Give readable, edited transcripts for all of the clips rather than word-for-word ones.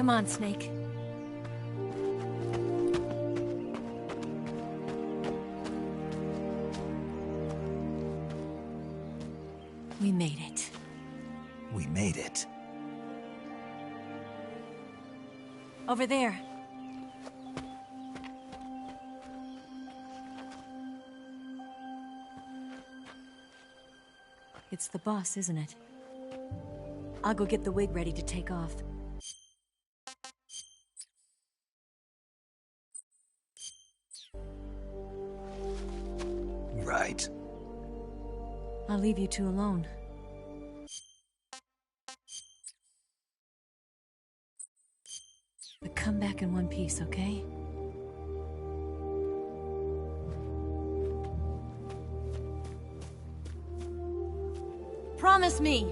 Come on, Snake. We made it. We made it. Over there. It's the boss, isn't it? I'll go get the wig ready to take off. Right. I'll leave you two alone. come back in one piece, okay? Promise me!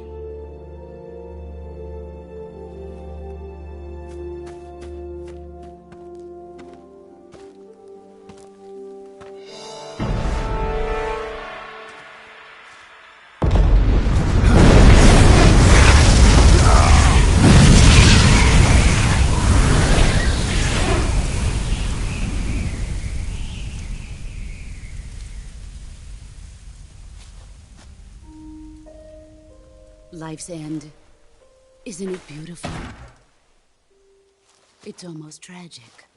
Life's end. Isn't it beautiful? It's almost tragic.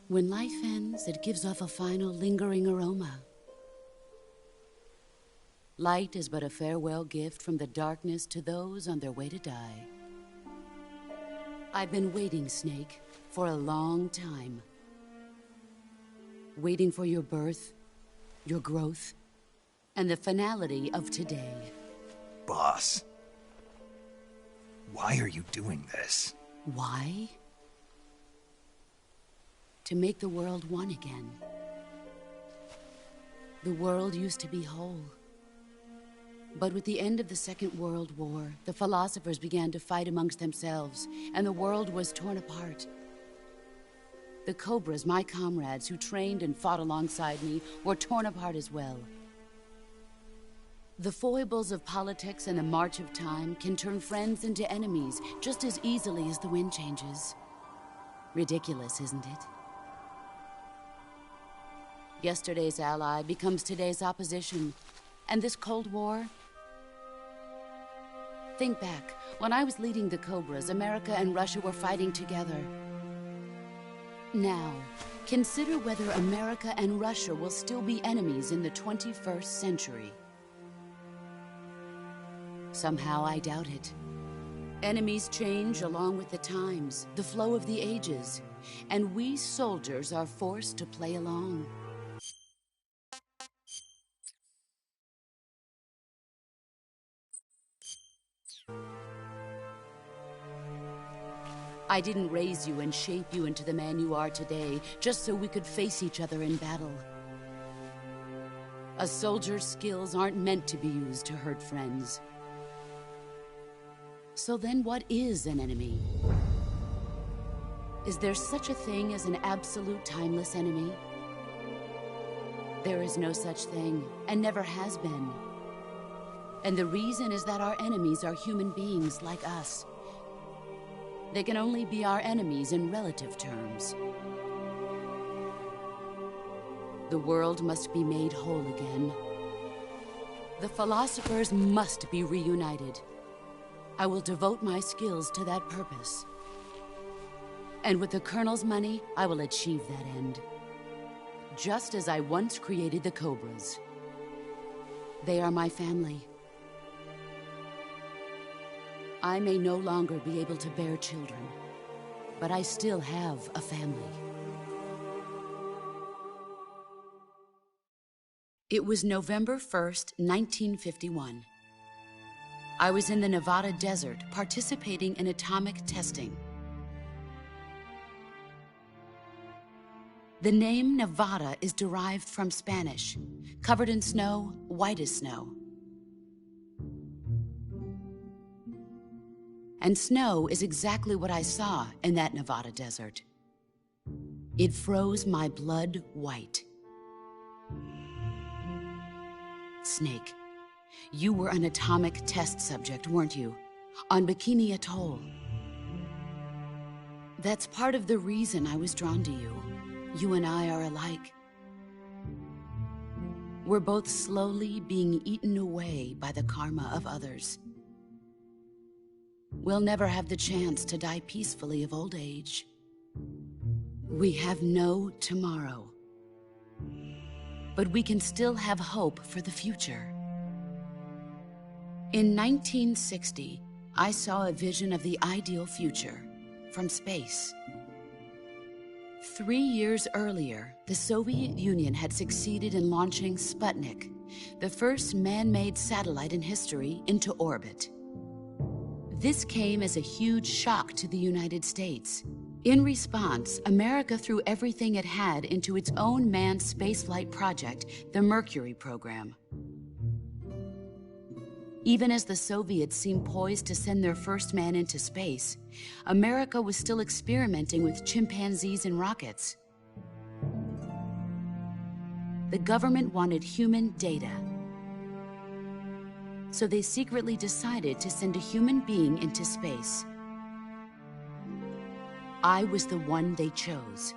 When life ends, it gives off a final lingering aroma. Light is but a farewell gift from the darkness to those on their way to die. I've been waiting, Snake, for a long time. Waiting for your birth, your growth, and the finality of today. Boss. Why are you doing this? Why? To make the world one again. The world used to be whole. But with the end of the Second World War, the philosophers began to fight amongst themselves, and the world was torn apart. The Cobras, my comrades who trained and fought alongside me, were torn apart as well. The foibles of politics and the march of time can turn friends into enemies just as easily as the wind changes. Ridiculous, isn't it? Yesterday's ally becomes today's opposition. And this Cold War? Think back. When I was leading the Cobras, America and Russia were fighting together. Now, consider whether America and Russia will still be enemies in the 21st century. Somehow I doubt it. Enemies change along with the times, the flow of the ages, and we soldiers are forced to play along. I didn't raise you and shape you into the man you are today just so we could face each other in battle. A soldier's skills aren't meant to be used to hurt friends. So then what is an enemy? Is there such a thing as an absolute timeless enemy? There is no such thing, and never has been. And the reason is that our enemies are human beings like us. They can only be our enemies in relative terms. The world must be made whole again. The philosophers must be reunited. I will devote my skills to that purpose. And with the Colonel's money, I will achieve that end. Just as I once created the Cobras. They are my family. I may no longer be able to bear children, but I still have a family. It was November 1st, 1951. I was in the Nevada desert participating in atomic testing. The name Nevada is derived from Spanish, covered in snow, white as snow. And snow is exactly what I saw in that Nevada desert. It froze my blood white. Snake, you were an atomic test subject, weren't you? On Bikini Atoll. That's part of the reason I was drawn to you. You and I are alike. We're both slowly being eaten away by the karma of others. We'll never have the chance to die peacefully of old age. We have no tomorrow. But we can still have hope for the future. In 1960, I saw a vision of the ideal future from space. 3 years earlier, the Soviet Union had succeeded in launching Sputnik, the first man-made satellite in history, into orbit. This came as a huge shock to the United States. In response, America threw everything it had into its own manned spaceflight project, the Mercury program. Even as the Soviets seemed poised to send their first man into space, America was still experimenting with chimpanzees and rockets. The government wanted human data, so they secretly decided to send a human being into space. I was the one they chose.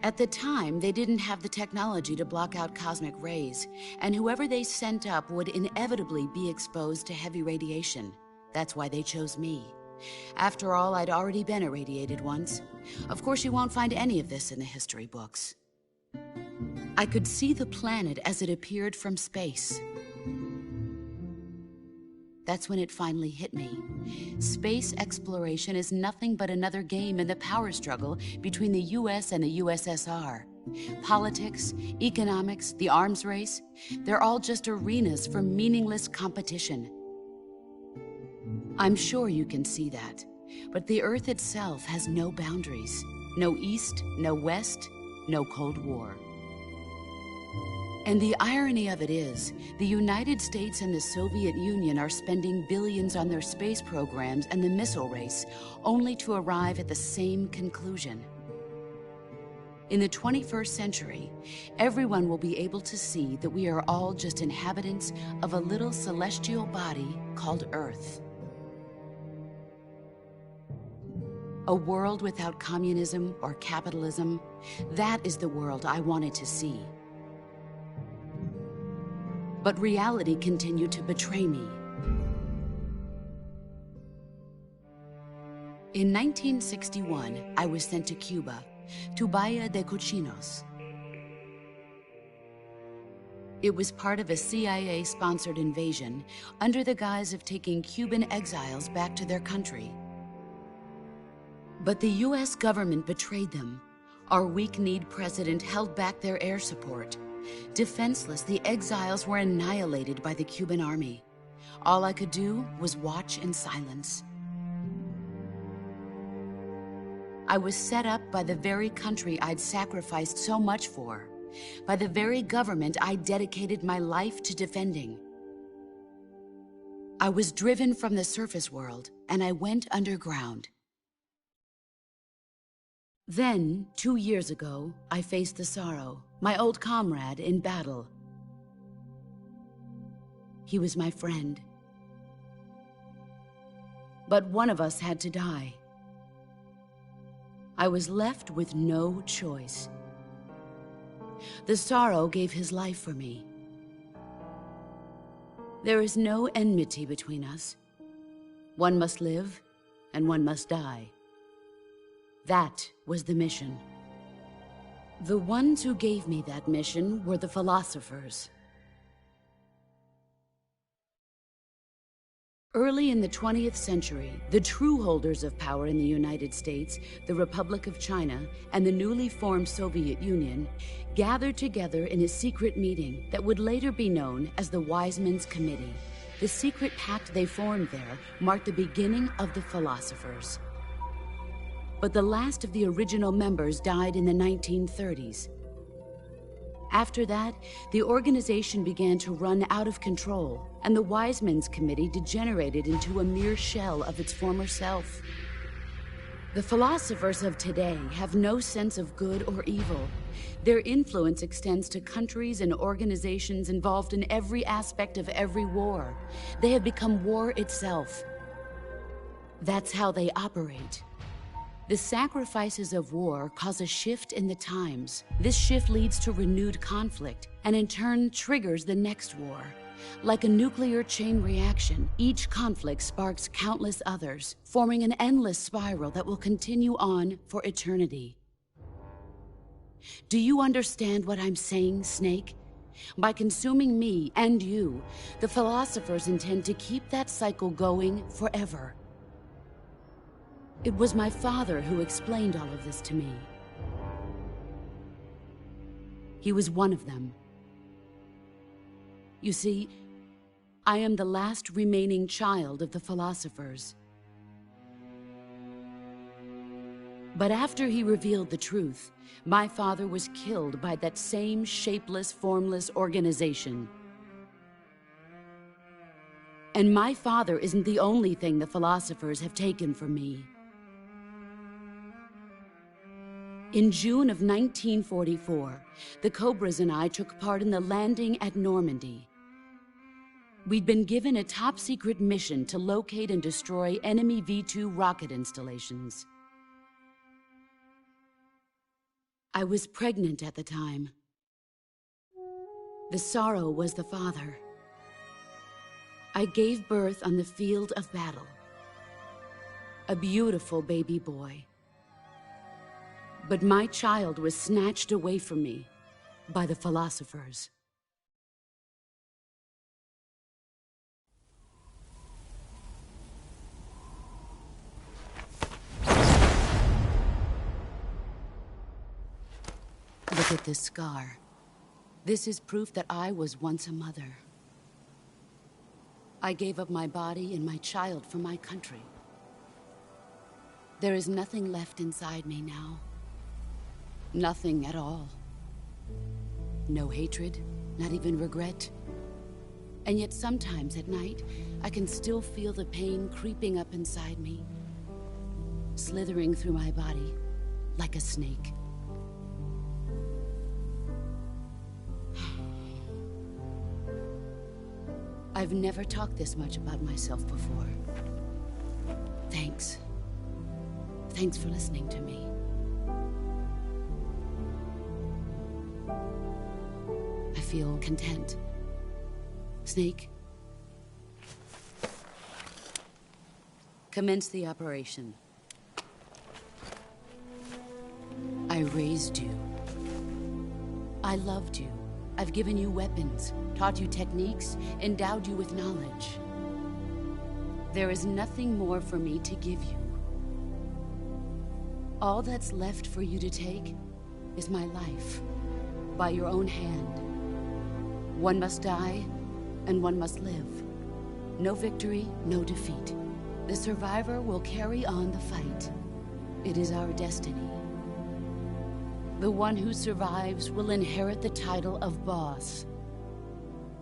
At the time, they didn't have the technology to block out cosmic rays, and whoever they sent up would inevitably be exposed to heavy radiation. That's why they chose me. After all, I'd already been irradiated once. Of course, you won't find any of this in the history books. I could see the planet as it appeared from space. That's when it finally hit me. Space exploration is nothing but another game in the power struggle between the US and the USSR. Politics, economics, the arms race, they're all just arenas for meaningless competition. I'm sure you can see that, but the Earth itself has no boundaries. No East, no West, no Cold War. And the irony of it is, the United States and the Soviet Union are spending billions on their space programs and the missile race, only to arrive at the same conclusion. In the 21st century, everyone will be able to see that we are all just inhabitants of a little celestial body called Earth. A world without communism or capitalism, that is the world I wanted to see. But reality continued to betray me. In 1961, I was sent to Cuba, to Bahia de Cochinos. It was part of a CIA-sponsored invasion under the guise of taking Cuban exiles back to their country. But the US government betrayed them. Our weak-kneed president held back their air support. Defenseless, the exiles were annihilated by the Cuban army. All I could do was watch in silence. I was set up by the very country I'd sacrificed so much for, by the very government I dedicated my life to defending. I was driven from the surface world, and I went underground. Then, 2 years ago, I faced the Sorrow, my old comrade in battle. He was my friend. But one of us had to die. I was left with no choice. The Sorrow gave his life for me. There is no enmity between us. One must live, and one must die. That was the mission. The ones who gave me that mission were the philosophers. Early in the 20th century, the true holders of power in the United States, the Republic of China, and the newly formed Soviet Union gathered together in a secret meeting that would later be known as the Wise Men's Committee. The secret pact they formed there marked the beginning of the philosophers. But the last of the original members died in the 1930s. After that, the organization began to run out of control, and the Wise Men's Committee degenerated into a mere shell of its former self. The philosophers of today have no sense of good or evil. Their influence extends to countries and organizations involved in every aspect of every war. They have become war itself. That's how they operate. The sacrifices of war cause a shift in the times. This shift leads to renewed conflict, and in turn triggers the next war. Like a nuclear chain reaction, each conflict sparks countless others, forming an endless spiral that will continue on for eternity. Do you understand what I'm saying, Snake? By consuming me and you, the philosophers intend to keep that cycle going forever. It was my father who explained all of this to me. He was one of them. You see, I am the last remaining child of the philosophers. But after he revealed the truth, my father was killed by that same shapeless, formless organization. And my father isn't the only thing the philosophers have taken from me. In June of 1944, the Cobras and I took part in the landing at Normandy. We'd been given a top-secret mission to locate and destroy enemy V-2 rocket installations. I was pregnant at the time. The sorrow was the father. I gave birth on the field of battle. A beautiful baby boy. But my child was snatched away from me by the philosophers. Look at this scar. This is proof that I was once a mother. I gave up my body and my child for my country. There is nothing left inside me now. Nothing at all. No hatred, not even regret. And yet sometimes at night, I can still feel the pain creeping up inside me, slithering through my body like a snake. I've never talked this much about myself before. Thanks. Thanks for listening to me. I feel content. Snake? Commence the operation. I raised you. I loved you. I've given you weapons, taught you techniques, endowed you with knowledge. There is nothing more for me to give you. All that's left for you to take is my life, by your own hand. One must die, and one must live. No victory, no defeat. The survivor will carry on the fight. It is our destiny. The one who survives will inherit the title of boss.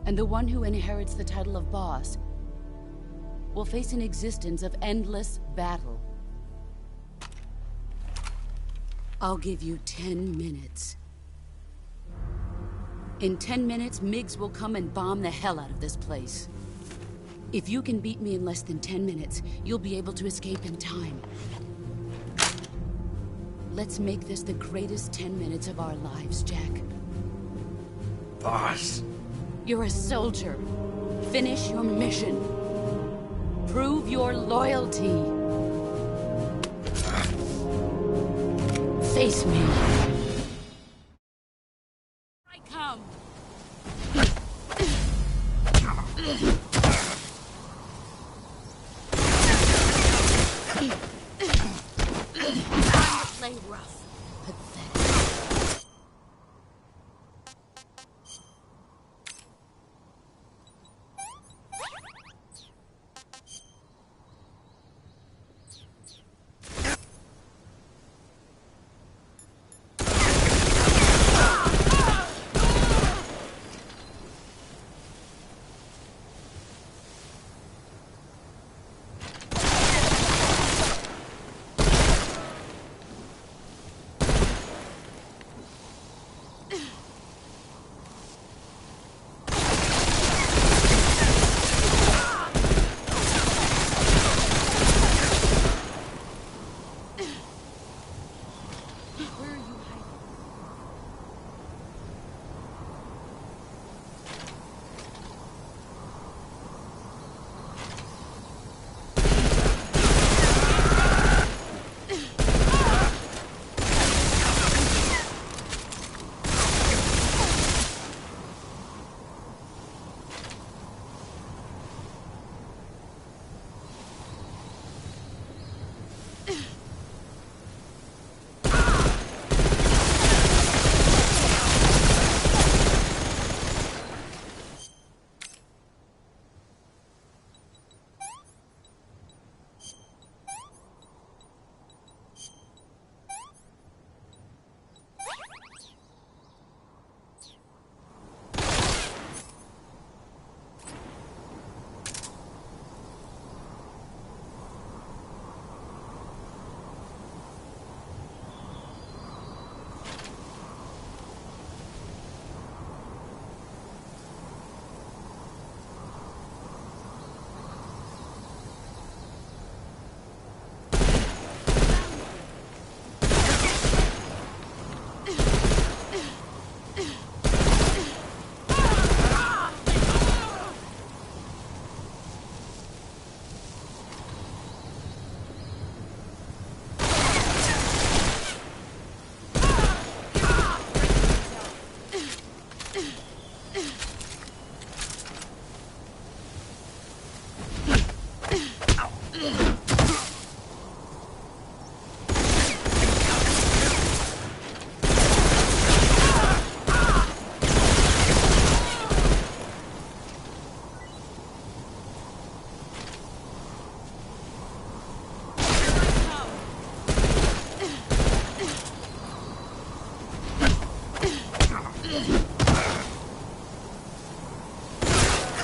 And the one who inherits the title of boss will face an existence of endless battle. I'll give you 10 minutes. In 10 minutes, MiGs will come and bomb the hell out of this place. If you can beat me in less than 10 minutes, you'll be able to escape in time. Let's make this the greatest 10 minutes of our lives, Jack. Boss. You're a soldier. Finish your mission. Prove your loyalty. Face me. I come. Play rough. Pathetic.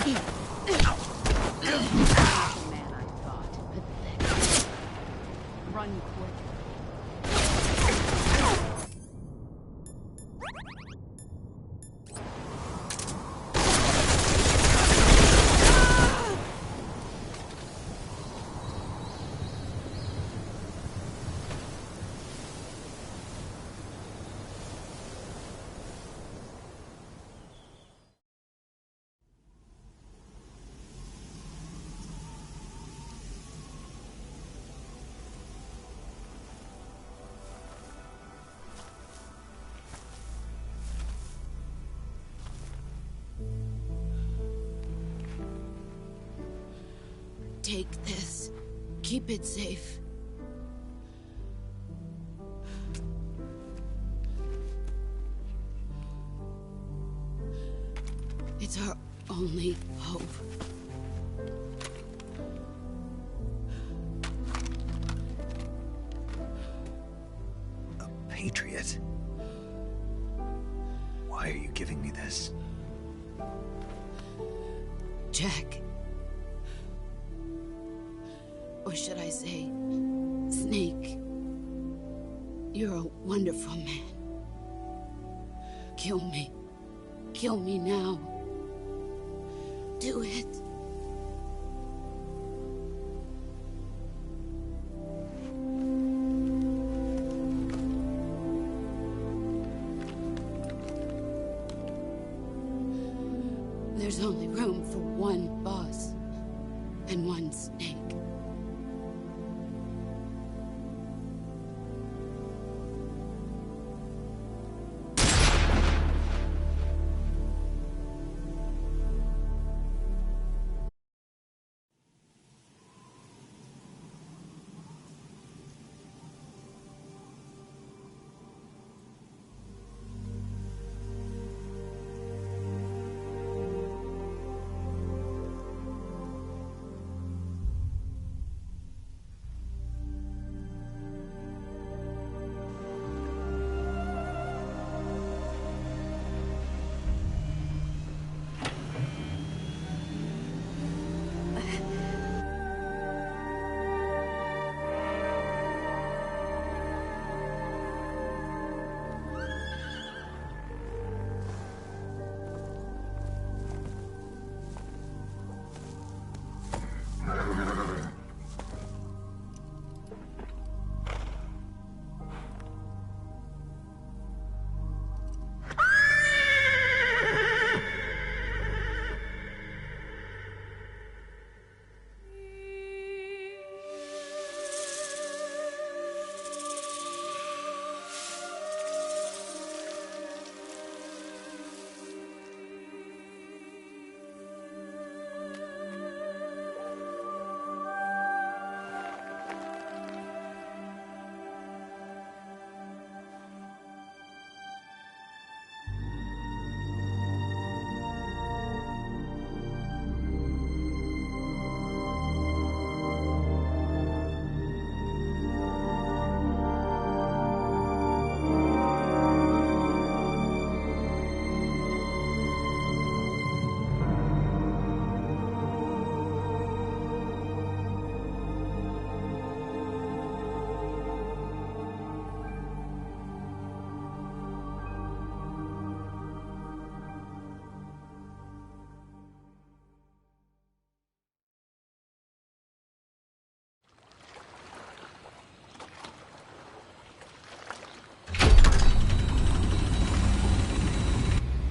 Man, I thought. Pathetic. Run quick. Take this. Keep it safe. It's our only hope. A patriot? Why are you giving me this? Jack. Or should I say, Snake? You're a wonderful man. Kill me. Kill me now. Do it. There's only room for one boss and one snake.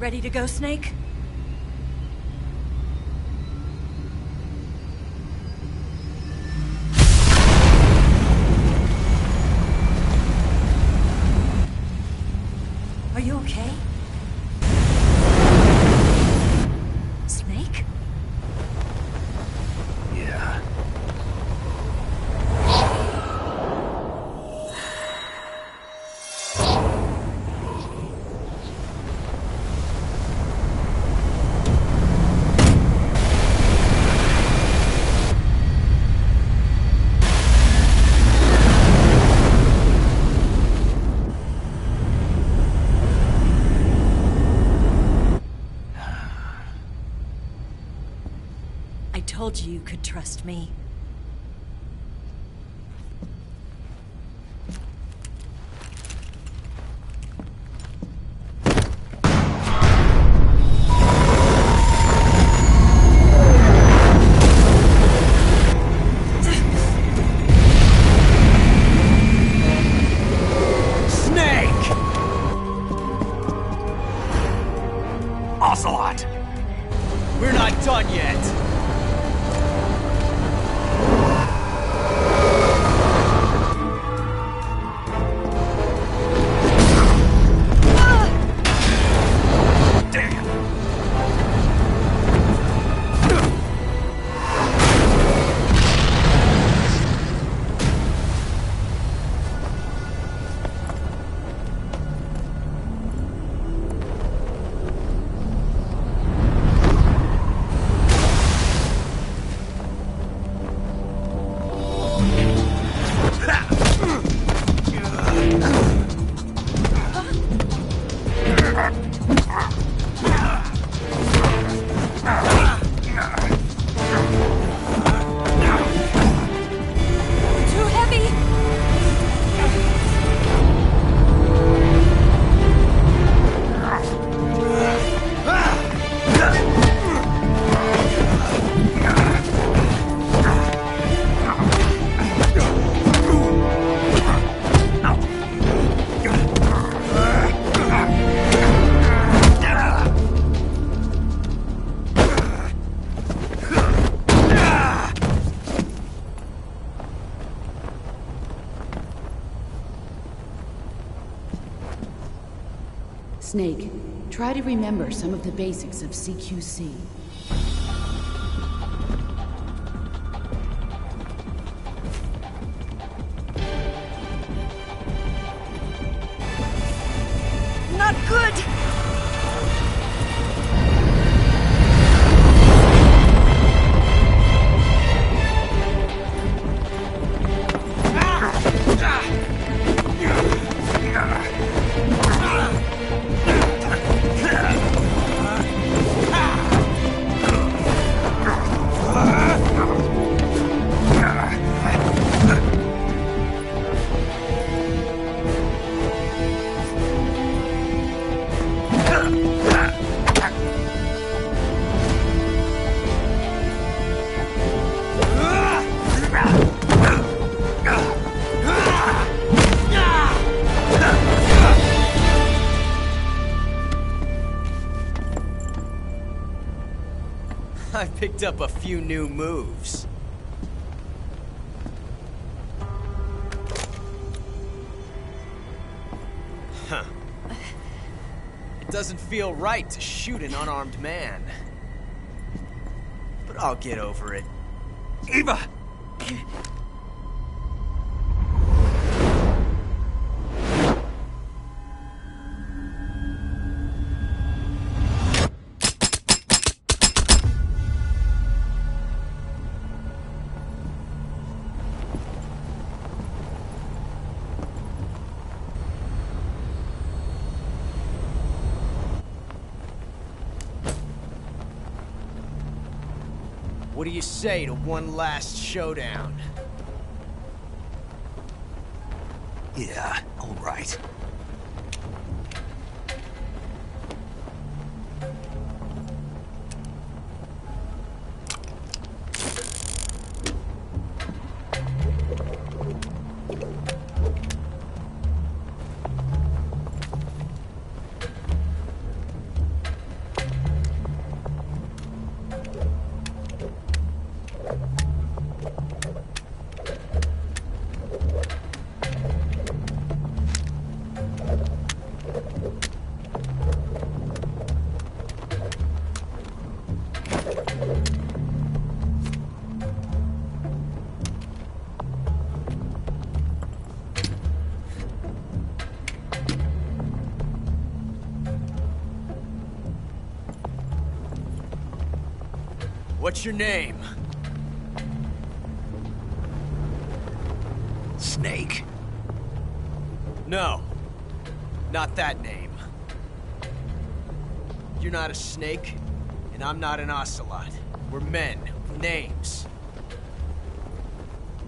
Ready to go, Snake? Are you okay? Snake? Yeah. told you you could trust me. Ocelot! We're not done yet! Snake, try to remember some of the basics of CQC. Not good! I picked up a few new moves. Huh. It doesn't feel right to shoot an unarmed man. But I'll get over it. Eva! What do you say to one last showdown? Yeah, all right. What's your name? Snake. No. Not that name. You're not a snake? And I'm not an ocelot. We're men with names.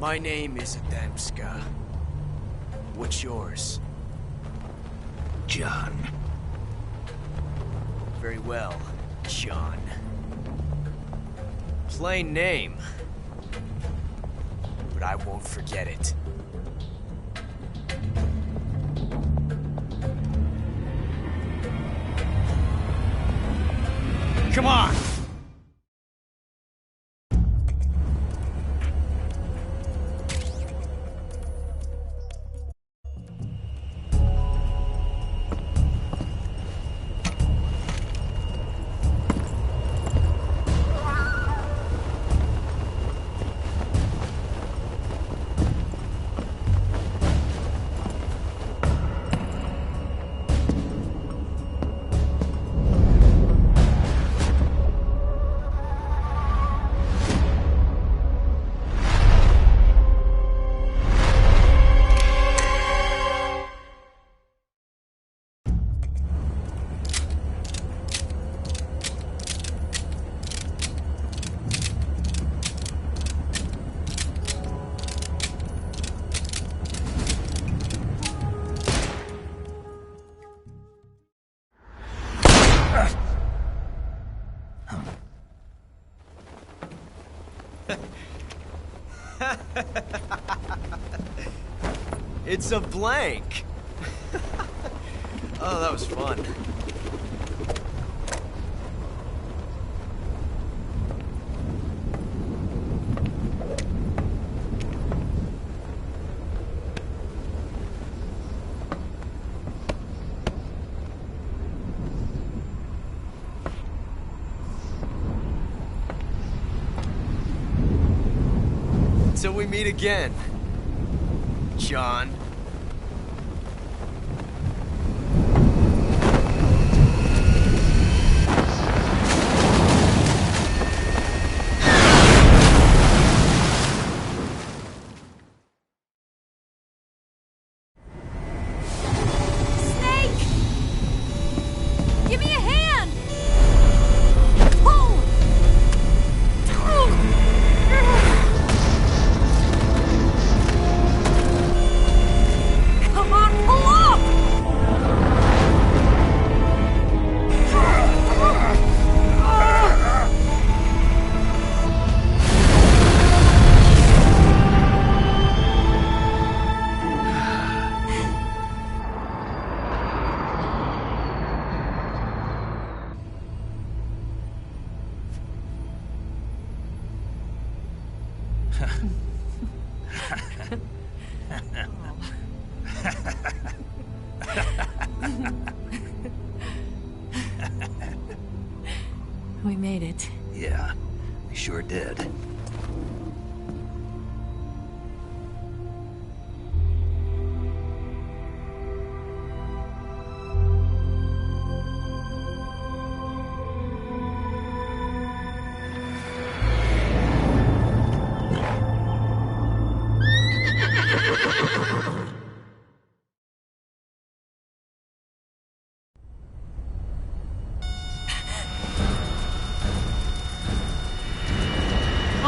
My name is Adamska. What's yours? John. Very well, John. Plain name. But I won't forget it. Come on! It's a blank. Oh, that was fun. Until we meet again, John. Give me a hand! Pull! Come on, pull up! We made it. Yeah, we sure did.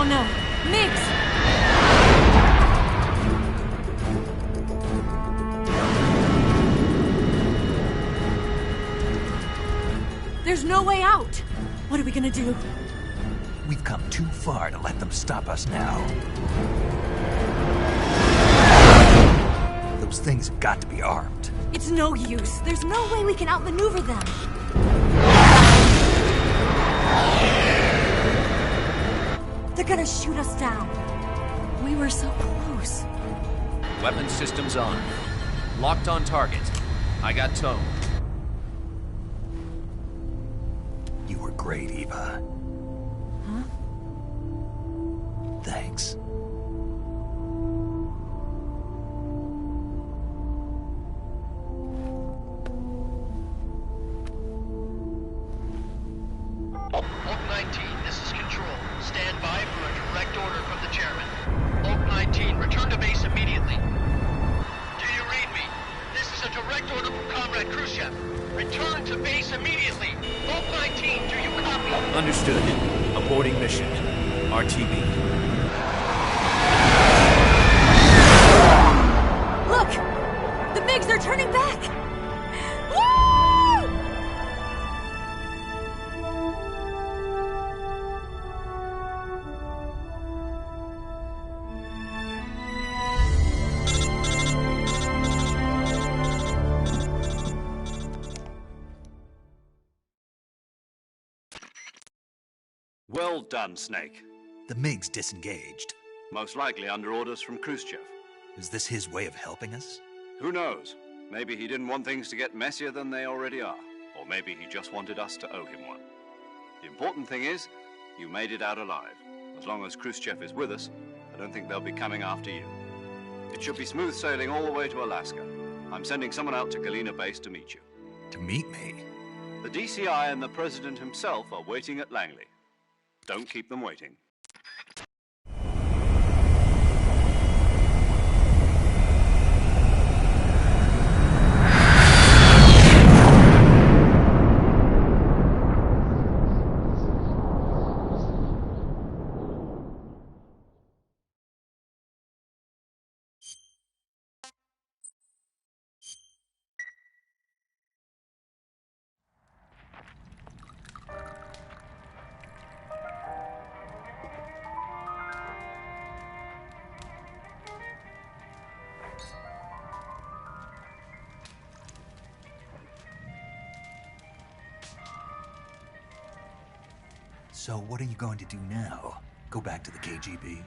Oh no, Miggs! There's no way out! What are we gonna do? We've come too far to let them stop us now. Those things have got to be armed. It's no use. There's no way we can outmaneuver them. They're gonna shoot us down. We were so close. Weapon systems on. Locked on target. I got towed. You were great, Eva. Huh? Thanks. Oak 19, this is Control. Stand by for a direct order from the chairman. Oak 19, return to base immediately. Do you read me? This is a direct order from Comrade Khrushchev. Return to base immediately. Oak 19, do you copy? Understood. Aborting mission. RTB. Look! The MiGs, they're turning back! Woo! Well done, Snake. The MiG's disengaged. Most likely under orders from Khrushchev. Is this his way of helping us? Who knows? Maybe he didn't want things to get messier than they already are. Or maybe he just wanted us to owe him one. The important thing is, you made it out alive. As long as Khrushchev is with us, I don't think they'll be coming after you. It should be smooth sailing all the way to Alaska. I'm sending someone out to Galena Base to meet you. To meet me? The DCI and the President himself are waiting at Langley. Don't keep them waiting. So what are you going to do now? Go back to the KGB?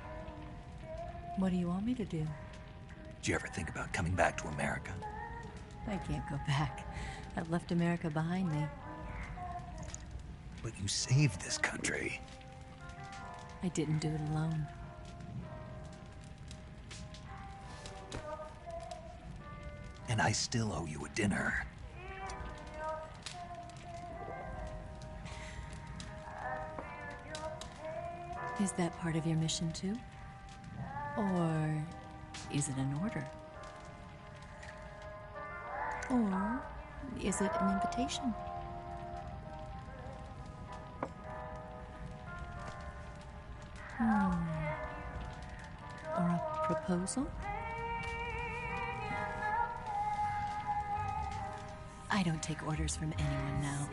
What do you want me to do? Did you ever think about coming back to America? I can't go back. I've left America behind me. But you saved this country. I didn't do it alone. And I still owe you a dinner. Is that part of your mission too? Or is it an order? Or is it an invitation? Or a proposal? I don't take orders from anyone now.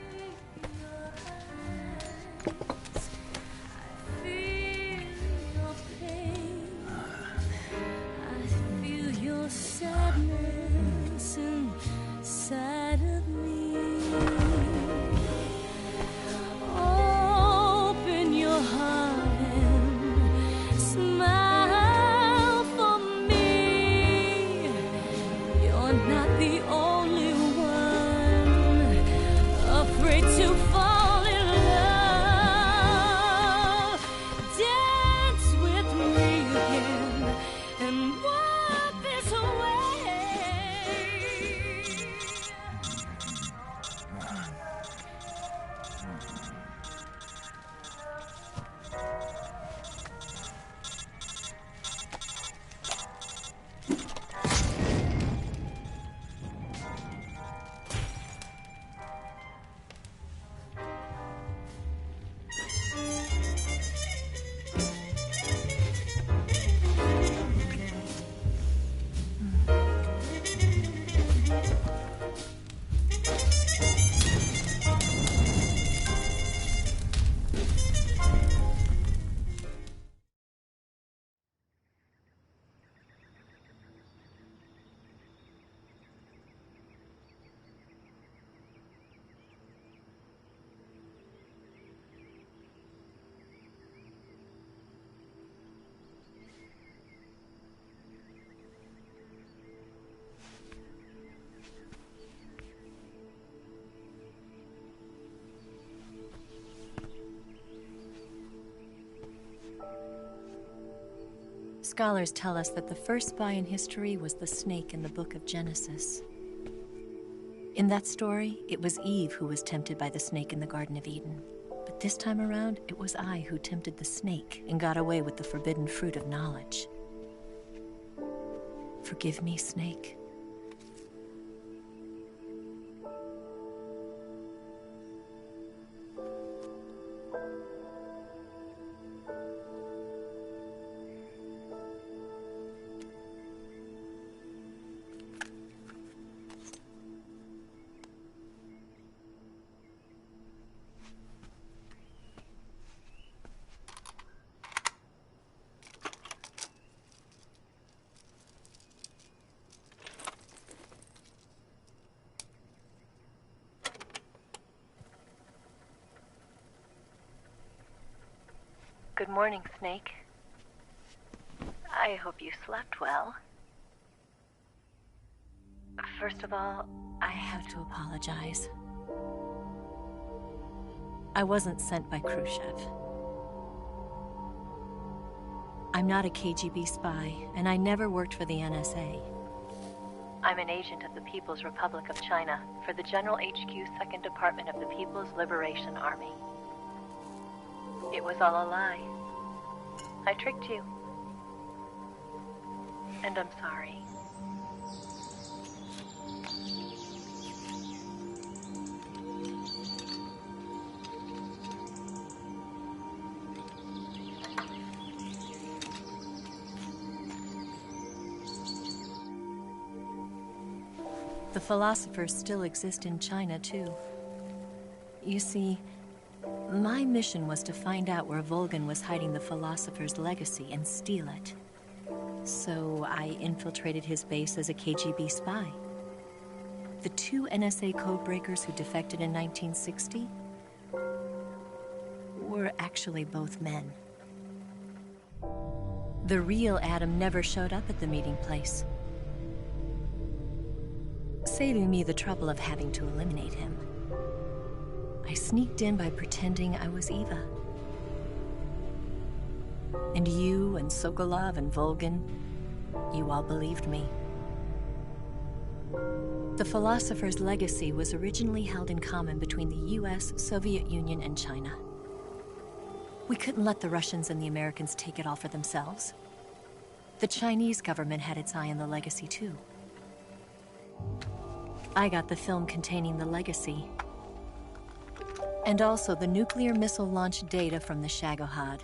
Scholars tell us that the first spy in history was the snake in the book of Genesis. In that story, it was Eve who was tempted by the snake in the Garden of Eden. But this time around, it was I who tempted the snake and got away with the forbidden fruit of knowledge. Forgive me, Snake. Good morning, Snake. I hope you slept well. First of all, I have to apologize. I wasn't sent by Khrushchev. I'm not a KGB spy, and I never worked for the NSA. I'm an agent of the People's Republic of China for the General HQ 2nd Department of the People's Liberation Army. It was all a lie. I tricked you. And I'm sorry. The philosophers still exist in China, too. You see, my mission was to find out where Volgin was hiding the philosopher's legacy and steal it. So I infiltrated his base as a KGB spy. The 2 NSA codebreakers who defected in 1960 were actually both men. The real Adam never showed up at the meeting place, saving me the trouble of having to eliminate him. I sneaked in by pretending I was Eva. And you and Sokolov and Volgin, you all believed me. The philosopher's legacy was originally held in common between the US, Soviet Union, and China. We couldn't let the Russians and the Americans take it all for themselves. The Chinese government had its eye on the legacy, too. I got the film containing the legacy, and also the nuclear missile launch data from the Shagohod.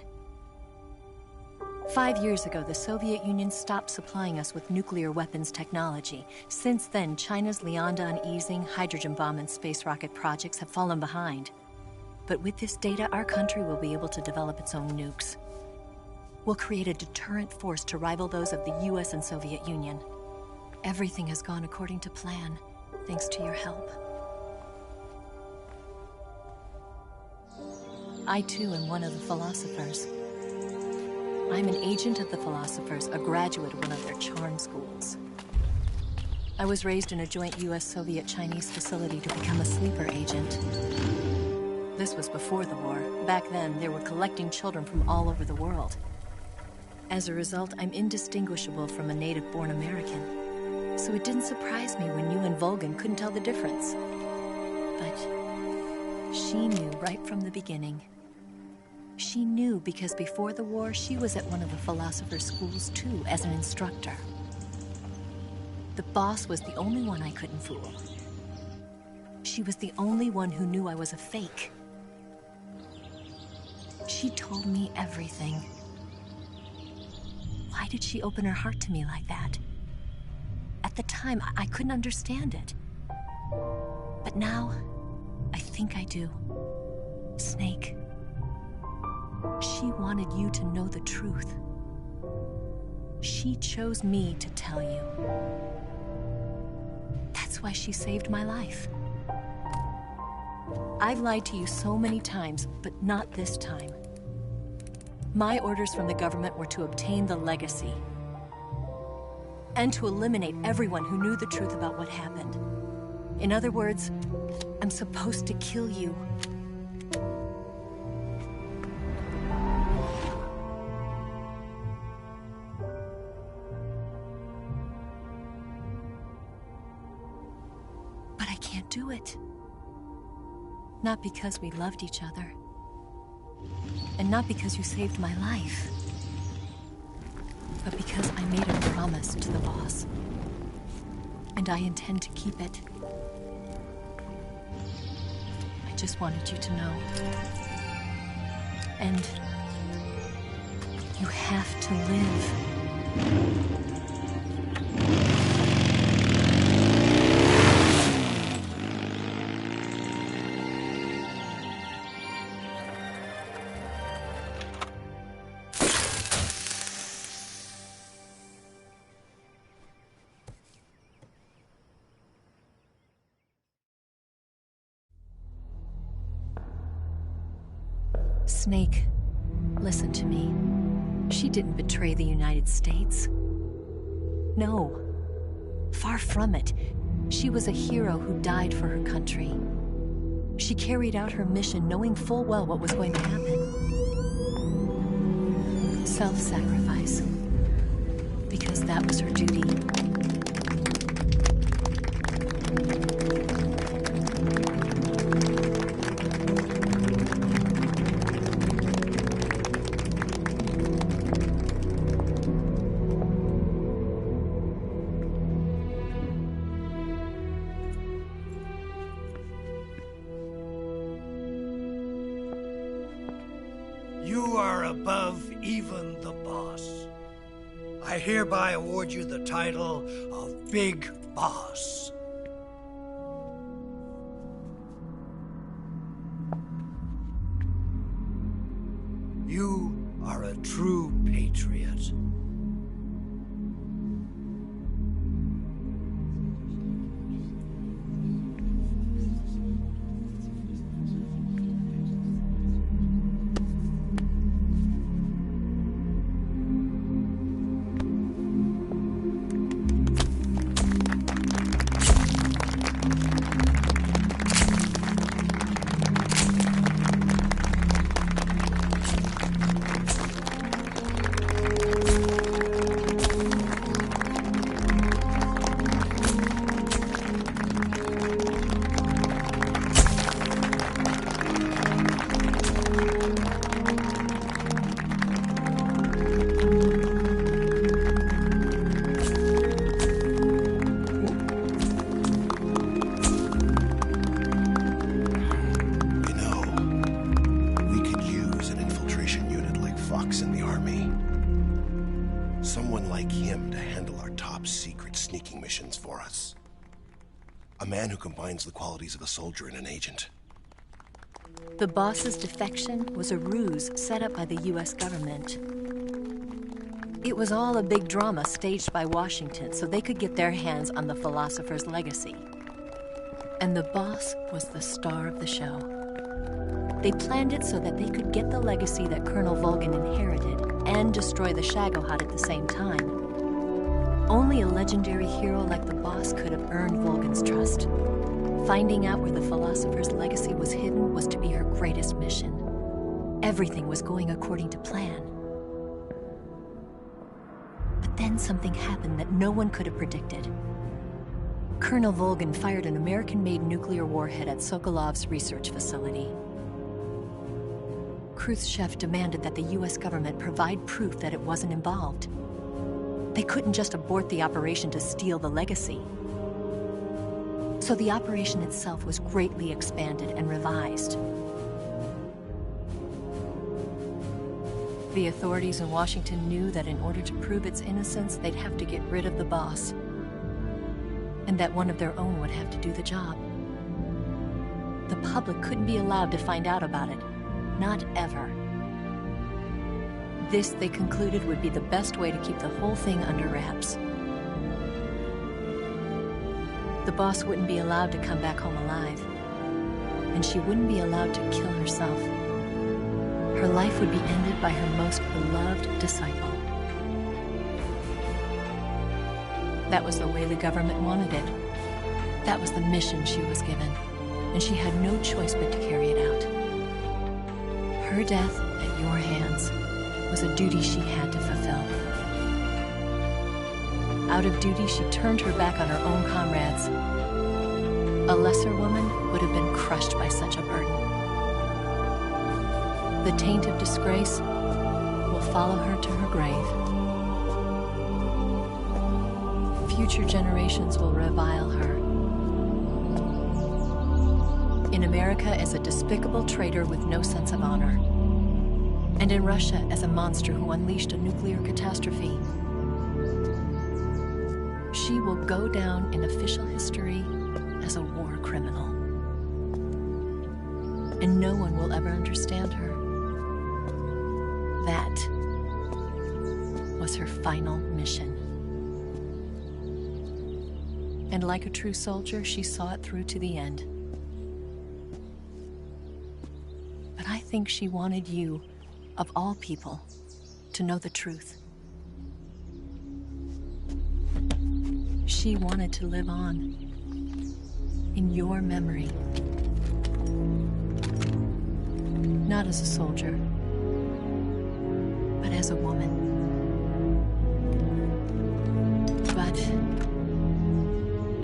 5 years ago, the Soviet Union stopped supplying us with nuclear weapons technology. Since then, China's Liaodong easing, hydrogen bomb, and space rocket projects have fallen behind. But with this data, our country will be able to develop its own nukes. We'll create a deterrent force to rival those of the US and Soviet Union. Everything has gone according to plan, thanks to your help. I, too, am one of the philosophers. I'm an agent of the philosophers, a graduate of one of their charm schools. I was raised in a joint US-Soviet-Chinese facility to become a sleeper agent. This was before the war. Back then, they were collecting children from all over the world. As a result, I'm indistinguishable from a native-born American. So it didn't surprise me when you and Volgin couldn't tell the difference. But she knew right from the beginning. She knew because before the war, she was at one of the philosopher's schools too, as an instructor. The boss was the only one I couldn't fool. She was the only one who knew I was a fake. She told me everything. Why did she open her heart to me like that? At the time, I couldn't understand it. But now, I think I do. Snake. She wanted you to know the truth. She chose me to tell you. That's why she saved my life. I've lied to you so many times, but not this time. My orders from the government were to obtain the legacy and to eliminate everyone who knew the truth about what happened. In other words, I'm supposed to kill you. But I can't do it. Not because we loved each other. And not because you saved my life. But because I made a promise to the boss. And I intend to keep it. I just wanted you to know. And you have to live. Snake, Listen to me. She didn't betray the United States. No. Far from it. She was a hero who died for her country. She carried out her mission knowing full well what was going to happen. Self-sacrifice. Because that was her duty. You are above even the boss. I hereby award you the title of Big Boss. You are a true patriot. Someone like him to handle our top secret sneaking missions for us. A man who combines the qualities of a soldier and an agent. The boss's defection was a ruse set up by the US government. It was all a big drama staged by Washington so they could get their hands on the philosopher's legacy. And the boss was the star of the show. They planned it so that they could get the legacy that Colonel Volgin inherited and destroy the Shagohod at the same time. Only a legendary hero like the boss could have earned Volgin's trust. Finding out where the philosopher's legacy was hidden was to be her greatest mission. Everything was going according to plan. But then something happened that no one could have predicted. Colonel Volgin fired an American-made nuclear warhead at Sokolov's research facility. Khrushchev demanded that the US government provide proof that it wasn't involved. They couldn't just abort the operation to steal the legacy. So the operation itself was greatly expanded and revised. The authorities in Washington knew that in order to prove its innocence, they'd have to get rid of the boss, and that one of their own would have to do the job. The public couldn't be allowed to find out about it. Not ever. This, they concluded, would be the best way to keep the whole thing under wraps. The boss wouldn't be allowed to come back home alive, and she wouldn't be allowed to kill herself. Her life would be ended by her most beloved disciple. That was the way the government wanted it. That was the mission she was given, and she had no choice but to carry it out. Her death at your hands was a duty she had to fulfill. Out of duty, she turned her back on her own comrades. A lesser woman would have been crushed by such a burden. The taint of disgrace will follow her to her grave. Future generations will revile her. In America as a despicable traitor with no sense of honor. And in Russia as a monster who unleashed a nuclear catastrophe. She will go down in official history as a war criminal. And no one will ever understand her. That was her final mission. And like a true soldier, she saw it through to the end. But I think she wanted you of all people, to know the truth. She wanted to live on, in your memory. Not as a soldier, but as a woman. But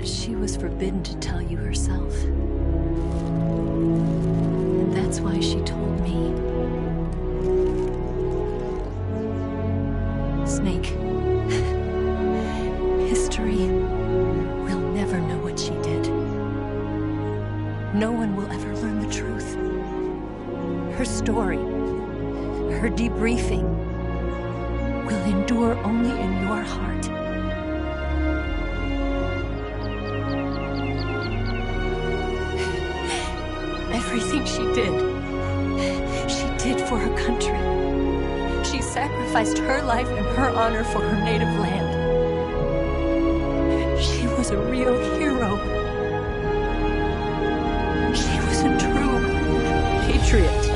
she was forbidden to tell you herself. And that's why she told me. Snake, history will never know what she did. No one will ever learn the truth. Her story, her debriefing, will endure only in your heart. Everything she did for her country. She sacrificed her life and her honor for her native land. She was a real hero. She was a true patriot.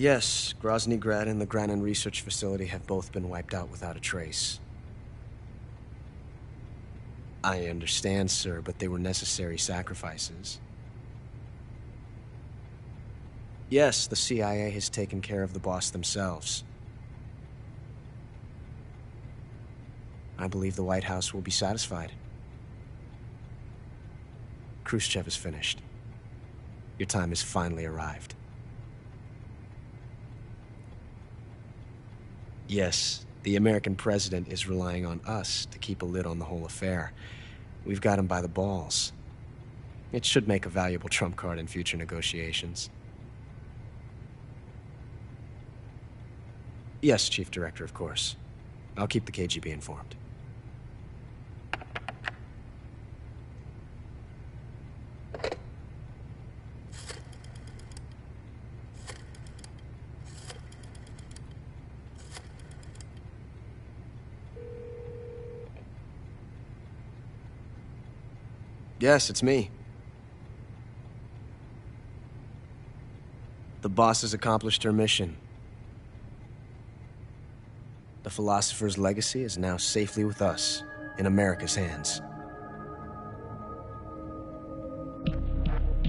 Yes, Grozny Grad and the Granin Research Facility have both been wiped out without a trace. I understand, sir, but they were necessary sacrifices. Yes, the CIA has taken care of the boss themselves. I believe the White House will be satisfied. Khrushchev is finished. Your time has finally arrived. Yes, the American president is relying on us to keep a lid on the whole affair. We've got him by the balls. It should make a valuable trump card in future negotiations. Yes, Chief Director, of course. I'll keep the KGB informed. Yes, it's me. The boss has accomplished her mission. The philosopher's legacy is now safely with us, in America's hands.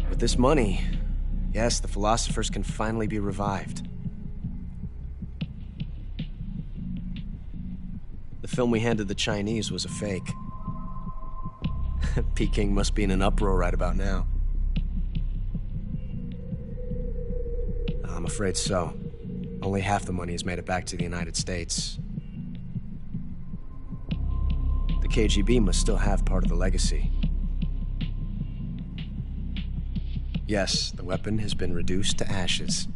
With this money, yes, the philosophers can finally be revived. The film we handed the Chinese was a fake. Peking must be in an uproar right about now. I'm afraid so. Only half the money has made it back to the United States. The KGB must still have part of the legacy. Yes, the weapon has been reduced to ashes.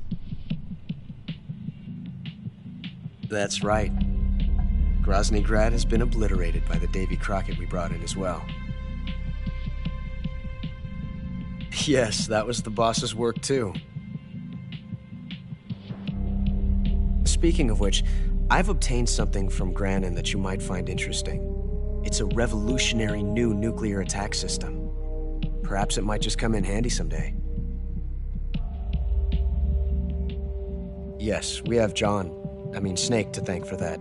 That's right. Grozny Grad has been obliterated by the Davy Crockett we brought in as well. Yes, that was the boss's work too. Speaking of which, I've obtained something from Granin that you might find interesting. It's a revolutionary new nuclear attack system. Perhaps it might just come in handy someday. Yes, we have Snake to thank for that.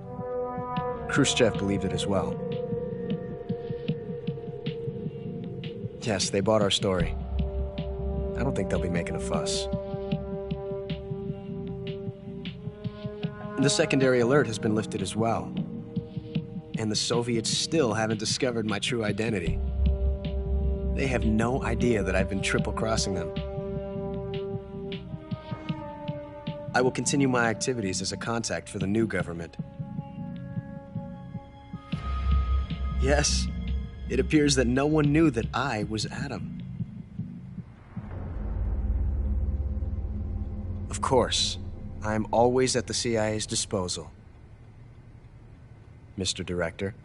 Khrushchev believed it as well. Yes, they bought our story. I don't think they'll be making a fuss. The secondary alert has been lifted as well. And the Soviets still haven't discovered my true identity. They have no idea that I've been triple-crossing them. I will continue my activities as a contact for the new government. Yes, it appears that no one knew that I was Adam. Of course, I am always at the CIA's disposal, Mr. Director.